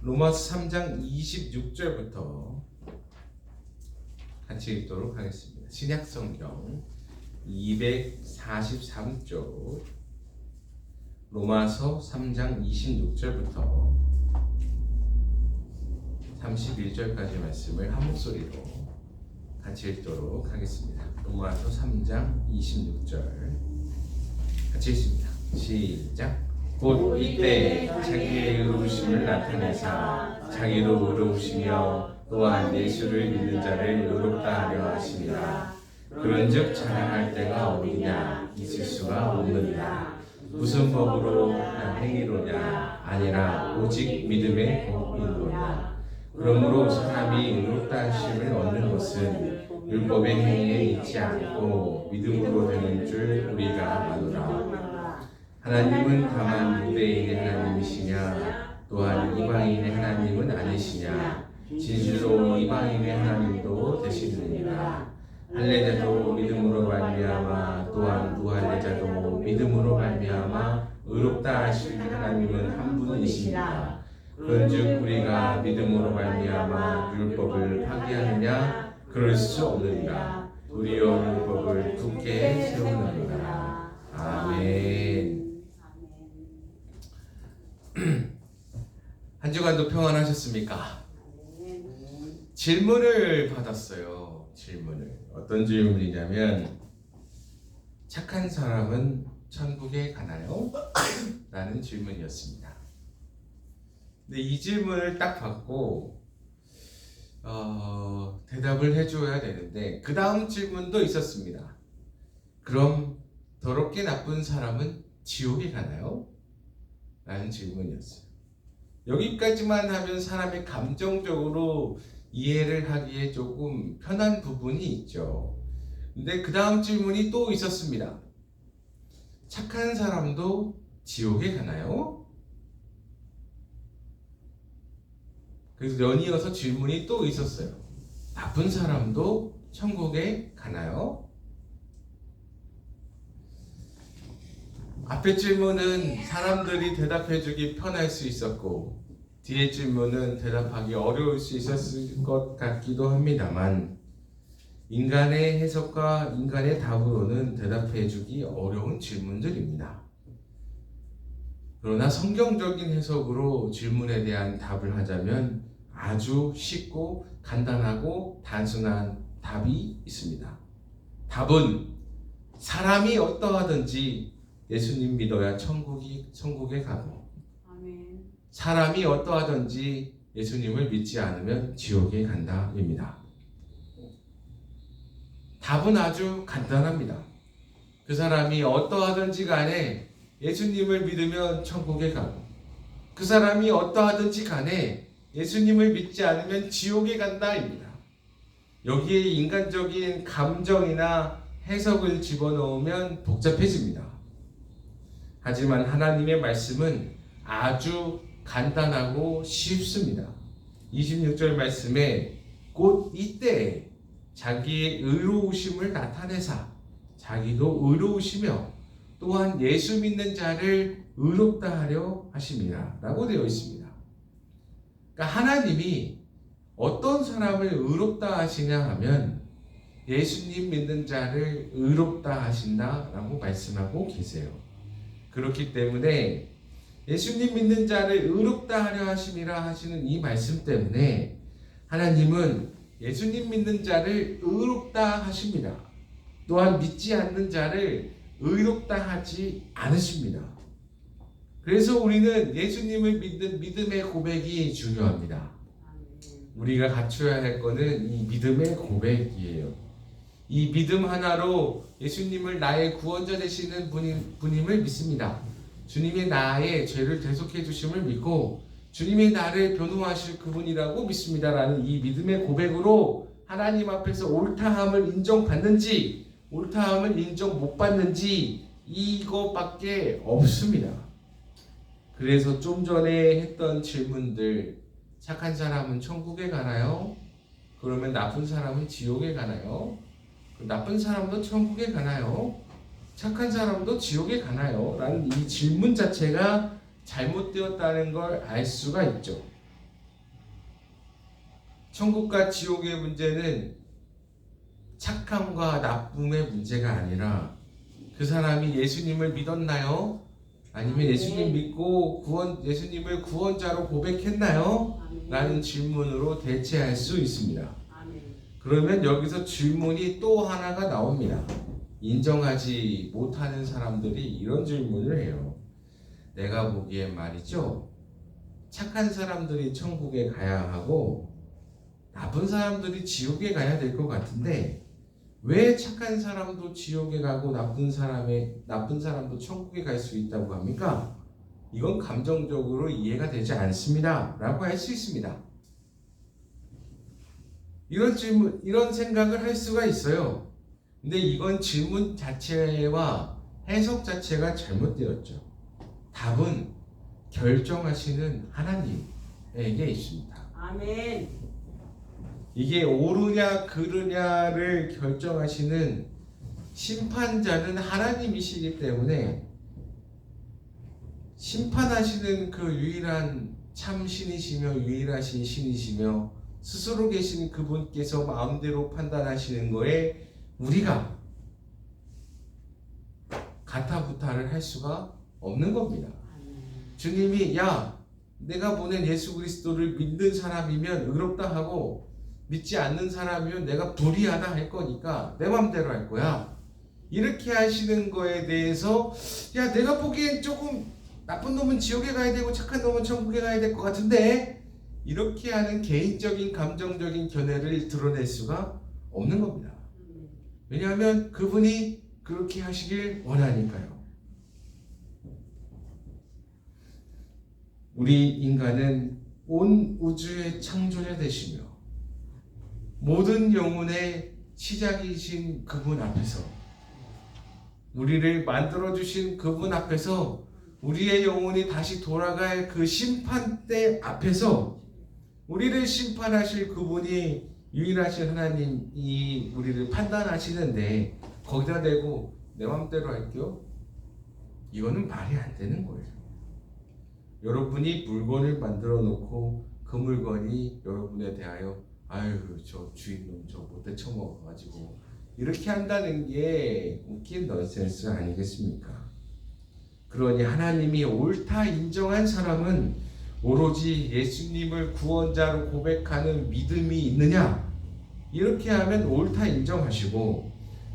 로마서 3장 26절부터 같이 읽도록 하겠습니다. 신약성경 243쪽 로마서 3장 26절부터 31절까지 말씀을 한 목소리로 같이 읽도록 하겠습니다. 로마서 3장 26절 같이 읽습니다. 시작. 곧 이때 자기의 의로우심을 나타내사 자기로 의로우시며 또한 예수를 믿는 자를 의롭다 하려 하시니라. 그런즉 자랑할 때가 어디냐 있을 수가 없느니라. 무슨 법으로 행위로냐 아니라 오직 믿음의 법이로냐. 그러므로 사람이 의롭다 하심을 얻는 것은 율법의 행위에 있지 않고 믿음으로 되는 줄 우리가 아노라. 하나님은 다만 유대인의 하나님이시냐 또한 이방인의 하나님은 아니시냐. 진실로 이방인의 하나님도 되시느니라. 할례자도 믿음으로 말미암아 또한 부할례자도 믿음으로 말미암아 의롭다 하신 하나님은 한 분이시니라. 그런즉 우리가 믿음으로 말미암아 율법을 파기하느냐 그럴 수 없느니라. 도리어 율법을 굳게 세우느니라. 아멘. 한 주간도 평안하셨습니까? 질문을 받았어요. 어떤 질문이냐면 착한 사람은 천국에 가나요? 라는 질문이었습니다. 근데 이 질문을 딱 받고 대답을 해줘야 되는데 그 다음 질문도 있었습니다. 그럼 더럽게 나쁜 사람은 지옥에 가나요? 라는 질문이었어요. 여기까지만 하면 사람이 감정적으로 이해를 하기에 조금 편한 부분이 있죠. 근데 그 다음 질문이 또 있었습니다. 착한 사람도 지옥에 가나요? 그래서 연이어서 질문이 또 있었어요. 나쁜 사람도 천국에 가나요? 앞에 질문은 사람들이 대답해주기 편할 수 있었고 뒤에 질문은 대답하기 어려울 수 있었을 것 같기도 합니다만 인간의 해석과 인간의 답으로는 대답해주기 어려운 질문들입니다. 그러나 성경적인 해석으로 질문에 대한 답을 하자면 아주 쉽고 간단하고 단순한 답이 있습니다. 답은 사람이 어떠하든지 예수님 믿어야 천국에 가고 아멘. 사람이 어떠하든지 예수님을 믿지 않으면 지옥에 간다입니다. 답은 아주 간단합니다. 그 사람이 어떠하든지 간에 예수님을 믿으면 천국에 가고 그 사람이 어떠하든지 간에 예수님을 믿지 않으면 지옥에 간다입니다. 여기에 인간적인 감정이나 해석을 집어넣으면 복잡해집니다. 하지만 하나님의 말씀은 아주 간단하고 쉽습니다. 26절 말씀에 곧 이때에 자기의 의로우심을 나타내사 자기도 의로우시며 또한 예수 믿는 자를 의롭다 하려 하심이라 라고 되어 있습니다. 그러니까 하나님이 어떤 사람을 의롭다 하시냐 하면 예수님 믿는 자를 의롭다 하신다 라고 말씀하고 계세요. 그렇기 때문에 예수님 믿는 자를 의롭다 하려 하심이라 하시는 이 말씀 때문에 하나님은 예수님 믿는 자를 의롭다 하십니다. 또한 믿지 않는 자를 의롭다 하지 않으십니다. 그래서 우리는 예수님을 믿는 믿음의 고백이 중요합니다. 우리가 갖춰야 할 것은 이 믿음의 고백이에요. 이 믿음 하나로 예수님을 나의 구원자 되시는 분임을 믿습니다. 주님이 나의 죄를 대속해 주심을 믿고 주님이 나를 변호하실 그분이라고 믿습니다라는 이 믿음의 고백으로 하나님 앞에서 옳다함을 인정받는지 옳다함을 인정 못 받는지 이것밖에 없습니다. 그래서 좀 전에 했던 질문들, 착한 사람은 천국에 가나요? 그러면 나쁜 사람은 지옥에 가나요? 나쁜 사람도 천국에 가나요? 착한 사람도 지옥에 가나요? 라는 이 질문 자체가 잘못되었다는 걸 알 수가 있죠. 천국과 지옥의 문제는 착함과 나쁨의 문제가 아니라 그 사람이 예수님을 믿었나요? 아니면 예수님 믿고 예수님을 구원자로 고백했나요? 라는 질문으로 대체할 수 있습니다. 그러면 여기서 질문이 또 하나가 나옵니다. 인정하지 못하는 사람들이 이런 질문을 해요. 내가 보기엔 말이죠. 착한 사람들이 천국에 가야 하고 나쁜 사람들이 지옥에 가야 될 것 같은데 왜 착한 사람도 지옥에 가고 나쁜 사람도 천국에 갈 수 있다고 합니까? 이건 감정적으로 이해가 되지 않습니다. 라고 할 수 있습니다. 이런 질문, 이런 생각을 할 수가 있어요. 근데 이건 질문 자체와 해석 자체가 잘못되었죠. 답은 결정하시는 하나님에게 있습니다. 아멘. 이게 옳으냐 그르냐를 결정하시는 심판자는 하나님이시기 때문에 심판하시는 그 유일한 참 신이시며 유일하신 신이시며 스스로 계신 그분께서 마음대로 판단하시는 거에 우리가 가타부타를 할 수가 없는 겁니다. 주님이 야 내가 보낸 예수 그리스도를 믿는 사람이면 의롭다 하고 믿지 않는 사람이면 내가 불의하다 할 거니까 내 맘대로 할 거야. 이렇게 하시는 거에 대해서 야 내가 보기엔 조금 나쁜 놈은 지옥에 가야 되고 착한 놈은 천국에 가야 될 것 같은데 이렇게 하는 개인적인 감정적인 견해를 드러낼 수가 없는 겁니다. 왜냐하면 그분이 그렇게 하시길 원하니까요. 우리 인간은 온 우주의 창조자 되시며 모든 영혼의 시작이신 그분 앞에서 우리를 만들어주신 그분 앞에서 우리의 영혼이 다시 돌아갈 그 심판대 앞에서 우리를 심판하실 그분이 유일하신 하나님이 우리를 판단하시는데 거기다 대고 내 맘대로 할게요? 이거는 말이 안 되는 거예요. 여러분이 물건을 만들어 놓고 그 물건이 여러분에 대하여 아유 저 주인놈 저 못돼 처먹어가지고 이렇게 한다는 게 웃긴 넌센스 아니겠습니까? 그러니 하나님이 옳다 인정한 사람은 오로지 예수님을 구원자로 고백하는 믿음이 있느냐 이렇게 하면 옳다 인정하시고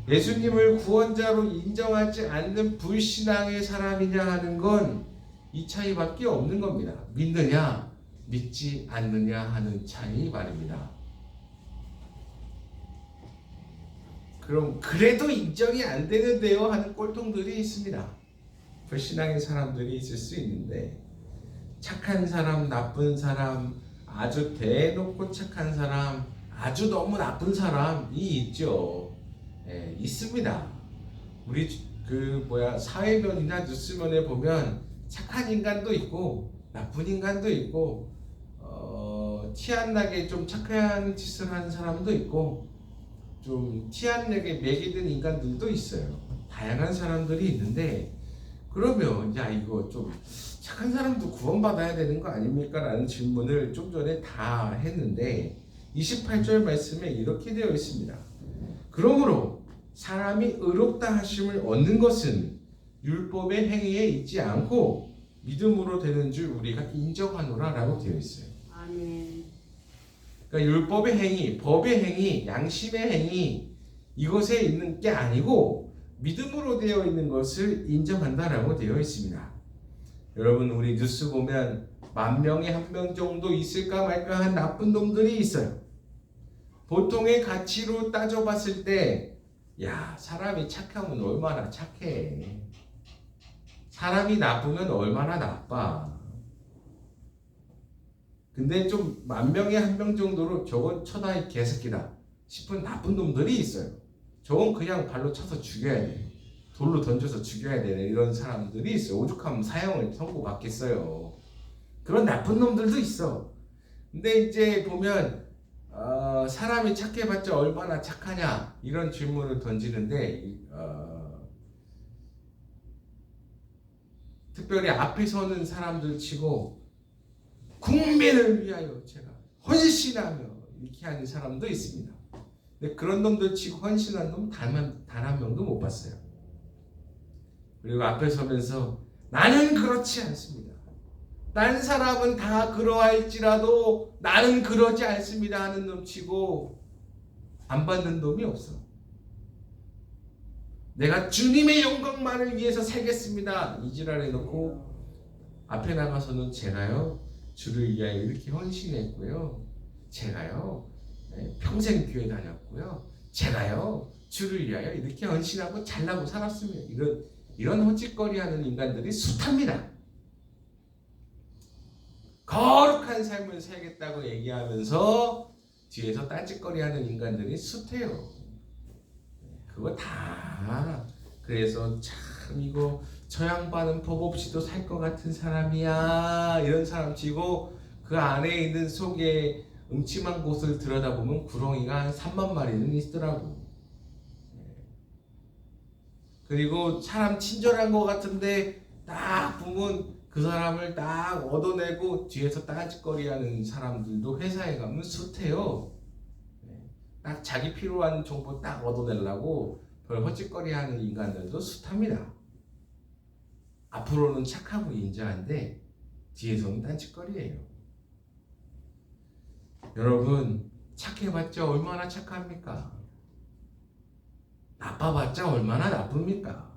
예수님을 구원자로 인정하지 않는 불신앙의 사람이냐 하는 건 이 차이밖에 없는 겁니다. 믿느냐 믿지 않느냐 하는 차이 말입니다. 그럼 그래도 인정이 안 되는데요 하는 꼴통들이 있습니다. 불신앙의 사람들이 있을 수 있는데 착한 사람, 나쁜 사람, 아주 대놓고 착한 사람, 아주 너무 나쁜 사람이 있죠. 예, 있습니다. 우리 사회면이나 뉴스면에 보면 착한 인간도 있고 나쁜 인간도 있고 티 안 나게 좀 착한 짓을 하는 사람도 있고 좀 티 안 나게 매기는 인간들도 있어요. 다양한 사람들이 있는데 그러면 야 이거 좀 착한 사람도 구원받아야 되는 거 아닙니까? 라는 질문을 좀 전에 다 했는데 28절 말씀에 이렇게 되어 있습니다. 그러므로 사람이 의롭다 하심을 얻는 것은 율법의 행위에 있지 않고 믿음으로 되는 줄 우리가 인정하노라 라고 되어 있어요. 아멘. 그러니까 율법의 행위, 법의 행위, 양심의 행위 이것에 있는 게 아니고 믿음으로 되어 있는 것을 인정한다라고 되어 있습니다. 여러분 우리 뉴스 보면 10,000명에 1명 정도 있을까 말까 한 나쁜 놈들이 있어요. 보통의 가치로 따져봤을 때 야 사람이 착하면 얼마나 착해. 사람이 나쁘면 얼마나 나빠. 근데 좀 10,000명에 1명 정도로 저건 천하의 개새끼다 싶은 나쁜 놈들이 있어요. 저건 그냥 발로 쳐서 죽여야 돼. 돌로 던져서 죽여야 되는 이런 사람들이 있어요. 오죽하면 사형을 선고받겠어요. 그런 나쁜 놈들도 있어. 근데 이제 보면 사람이 착해봤자 얼마나 착하냐 이런 질문을 던지는데 특별히 앞에 서는 사람들 치고 국민을 위하여 제가 헌신하며 이렇게 하는 사람도 있습니다. 근데 그런 놈들 치고 헌신한 놈 단 한 명도 못 봤어요. 그리고 앞에 서면서 나는 그렇지 않습니다. 딴 사람은 다 그러할지라도 나는 그러지 않습니다 하는 놈 치고 안 받는 놈이 없어. 내가 주님의 영광만을 위해서 살겠습니다 이 지랄 해놓고 앞에 나가서는 제가요 주를 위하여 이렇게 헌신했고요, 제가요 평생 교회 다녔고요, 제가요 주를 위하여 이렇게 헌신하고 잘나고 살았습니다. 이런 헛짓거리하는 인간들이 숱합니다. 거룩한 삶을 살겠다고 얘기하면서 뒤에서 딴짓거리하는 인간들이 숱해요. 그거 다 그래서 참 이거 저 양반은 법 없이도 살 것 같은 사람이야 이런 사람 치고 그 안에 있는 속에 음침한 곳을 들여다보면 구렁이가 한 3만 마리는 있더라고. 그리고 사람 친절한 것 같은데 딱 보면 그 사람을 딱 얻어내고 뒤에서 딴짓거리하는 사람들도 회사에 가면 숱해요. 딱 자기 필요한 정보 딱 얻어내려고 별 헛짓거리하는 인간들도 숱합니다. 앞으로는 착하고 인자한데 뒤에서는 딴짓거리예요. 여러분 착해봤자 얼마나 착합니까? 나빠봤자 얼마나 나쁩니까?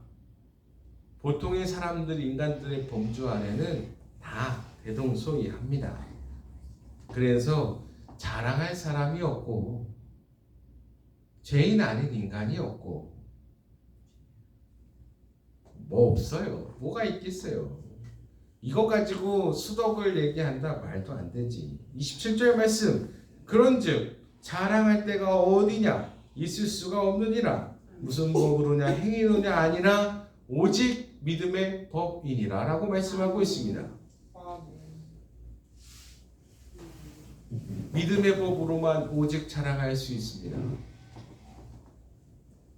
보통의 사람들, 인간들의 범주 안에는 다 대동소이합니다. 그래서 자랑할 사람이 없고 죄인 아닌 인간이 없고 뭐 없어요. 뭐가 있겠어요. 이거 가지고 수덕을 얘기한다 말도 안 되지. 27절 말씀 그런즉 자랑할 때가 어디냐 있을 수가 없느니라. 무슨 법으로냐 행위로냐 아니라 오직 믿음의 법이니라 라고 말씀하고 있습니다. 믿음의 법으로만 오직 자랑할 수 있습니다.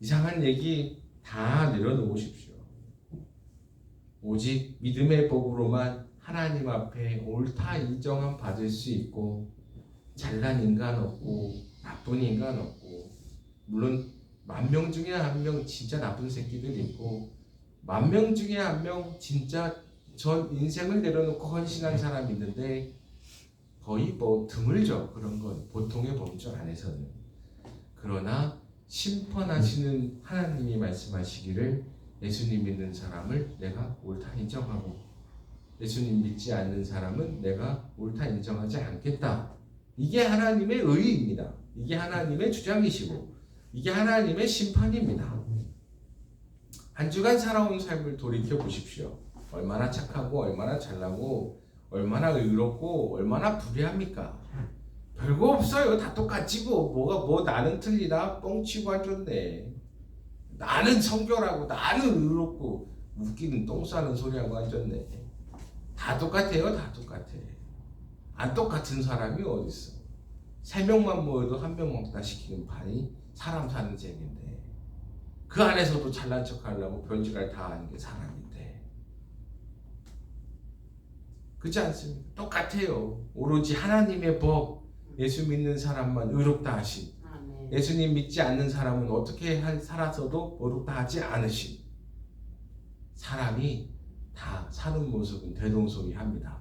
이상한 얘기 다 내려놓으십시오. 오직 믿음의 법으로만 하나님 앞에 옳다 인정함 받을 수 있고 잘난 인간 없고 나쁜 인간 없고 물론 10,000명 중에 1명 진짜 나쁜 새끼들 있고 10,000명 중에 1명 진짜 전 인생을 내려놓고 헌신한 사람이 있는데 거의 뭐 드물죠. 그런 건 보통의 범주 안에서는. 그러나 심판하시는 하나님이 말씀하시기를 예수님 믿는 사람을 내가 옳다 인정하고 예수님 믿지 않는 사람은 내가 옳다 인정하지 않겠다. 이게 하나님의 의의입니다. 이게 하나님의 주장이시고 이게 하나님의 심판입니다. 한 주간 살아온 삶을 돌이켜 보십시오. 얼마나 착하고 얼마나 잘나고 얼마나 의롭고 얼마나 불의합니까? 별거 없어요. 다 똑같지 뭐 나는 틀리다 뻥치고 앉았네. 나는 성결하고 나는 의롭고 웃기는 똥 싸는 소리하고 앉았네. 다 똑같아요. 다 똑같아. 안 똑같은 사람이 어딨어. 3명만 모여도 1명 먹다 시키는 판이 사람 사는 셈인데 그 안에서도 잘난 척하려고 변질을 다 하는 게 사람인데 그렇지 않습니까? 똑같아요. 오로지 하나님의 법 예수 믿는 사람만 의롭다 하신 예수님 믿지 않는 사람은 어떻게 살아서도 의롭다 하지 않으신 사람이 다 사는 모습은 대동소이합니다.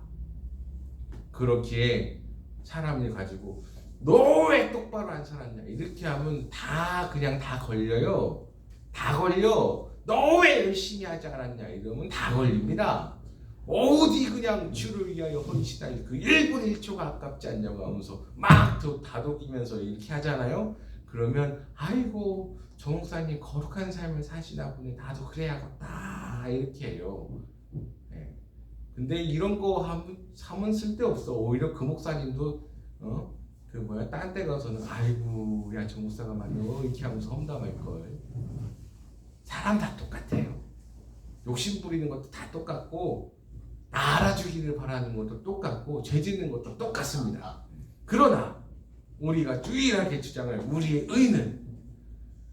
그렇기에 사람을 가지고 너 왜 똑바로 안 살았냐 이렇게 하면 다 그냥 다 걸려요. 다 걸려. 너 왜 열심히 하지 않았냐 이러면 다 걸립니다. 어디 그냥 주를 위하여 헌신할 그 1분 1초가 아깝지 않냐고 하면서 막 다독이면서 이렇게 하잖아요. 그러면 아이고 조 목사님 거룩한 삶을 사시나 보네. 나도 그래야겠다 이렇게 해요. 네. 근데 이런 거 하면 쓸데없어. 오히려 그 목사님도 딴 데 가서는 아이고 야 조 목사가 말이야 이렇게 하면서 험담할걸. 사람 다 똑같아요. 욕심 부리는 것도 다 똑같고 나 알아주기를 바라는 것도 똑같고 죄 짓는 것도 똑같습니다. 그러나 우리가 유일하게 주장할 우리의 의는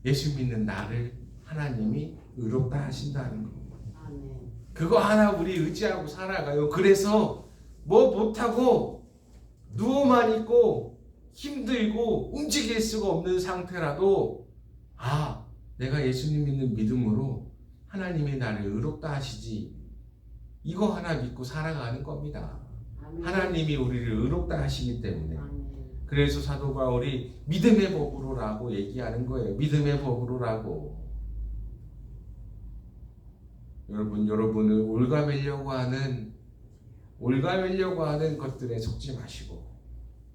예수 믿는 나를 하나님이 의롭다 하신다는 겁니다. 그거 하나 우리 의지하고 살아가요. 그래서 뭐 못하고 누워만 있고 힘들고 움직일 수가 없는 상태라도 내가 예수님 믿는 믿음으로 하나님이 나를 의롭다 하시지, 이거 하나 믿고 살아가는 겁니다. 아멘. 하나님이 우리를 의롭다 하시기 때문에. 아멘. 그래서 사도 바울이 믿음의 법으로라고 얘기하는 거예요. 믿음의 법으로라고. 여러분을 올가매려고 하는 것들에 속지 마시고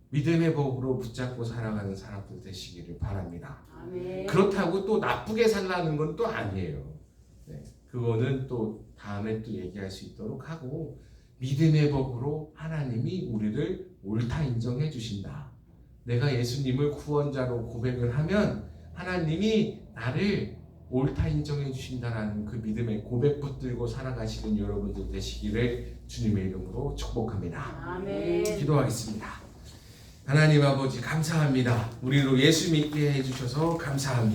믿음의 법으로 붙잡고 살아가는 사람들 되시기를 바랍니다. 아멘. 그렇다고 또 나쁘게 살라는 건 또 아니에요. 네, 그거는 또 다음에 또 얘기할 수 있도록 하고, 믿음의 법으로 하나님이 우리를 옳다 인정해 주신다. 내가 예수님을 구원자로 고백을 하면 하나님이 나를 옳다 인정해 주신다라는 그 믿음의 고백 붙들고 살아가시는 여러분들 되시기를 주님의 이름으로 축복합니다. 아멘. 기도하겠습니다. 하나님 아버지 감사합니다. 우리로 예수 믿게 해주셔서 감사합니다.